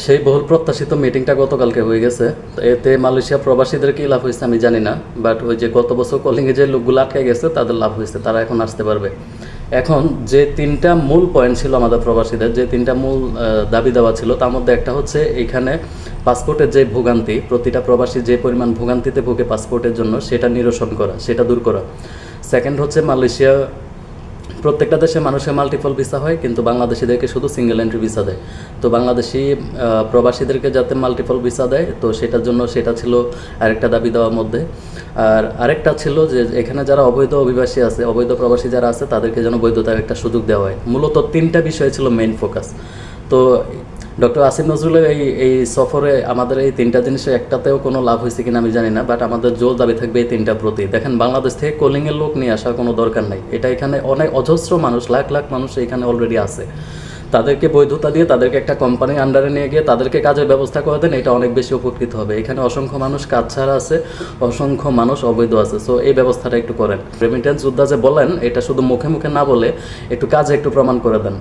সেই বহুল প্রত্যাশিত মিটিংটা গতকালকে হয়ে গেছে। তো এতে মালয়েশিয়া প্রবাসীদের কি লাভ হয়েছে আমি জানি না, বাট ওই যে গত বছর কলিংয়ে যে লোকগুলো আটকে গেছে তাদের লাভ হয়েছে, তারা এখন আসতে পারবে। এখন যে তিনটা মূল পয়েন্ট ছিল আমাদের প্রবাসীদের, যে তিনটা মূল দাবি দেওয়া ছিল, তার মধ্যে একটা হচ্ছে এইখানে পাসপোর্টের যে ভোগান্তি, প্রতিটা প্রবাসী যে পরিমাণ ভোগান্তিতে ভোগে পাসপোর্টের জন্য, সেটা নিরসন করা, সেটা দূর করা। সেকেন্ড হচ্ছে মালয়েশিয়া, প্রত্যেকটা দেশে মানুষের মাল্টিপল ভিসা হয়, কিন্তু বাংলাদেশিদেরকে শুধু সিঙ্গেল এন্ট্রি ভিসা দেয়। তো বাংলাদেশি প্রবাসীদেরকে যাতে মাল্টিপল ভিসা দেয়, তো সেটার জন্য সেটা ছিল আরেকটা দাবি দেওয়ার মধ্যে। আর আরেকটা ছিল যে এখানে যারা অবৈধ অভিবাসী আছে, অবৈধ প্রবাসী যারা আছে, তাদেরকে যেন বৈধতার একটা সুযোগ দেওয়া হয়। মূলত তিনটা বিষয় ছিল মেইন ফোকাস। তো ডক্টর আসিফ নজরুলের এই সফরে আমাদের এই তিনটা জিনিসের একটাতেও কোনো লাভ হয়েছে কিনা আমি জানি না, বাট আমাদের জোর দাবি থাকবে এই তিনটার প্রতি। দেখেন, বাংলাদেশ থেকে কলিংয়ের লোক নিয়ে আসার কোনো দরকার নাই। এটা এখানে অনেক অজস্র মানুষ, লাখ লাখ মানুষ এখানে অলরেডি আছে। তাদেরকে বৈধতা দিয়ে তাদেরকে একটা কোম্পানির আন্ডারে নিয়ে গিয়ে তাদেরকে কাজের ব্যবস্থা করে দেন, এটা অনেক বেশি উপকৃত হবে। এখানে অসংখ্য মানুষ কাজ ছাড়া আছে, অসংখ্য মানুষ অবৈধ আছে। সো এই ব্যবস্থাটা একটু করেন। রেমিটেন্স যোদ্ধা যে বলেন, এটা শুধু মুখে মুখে না বলে একটু কাজে একটু প্রমাণ করে দেন।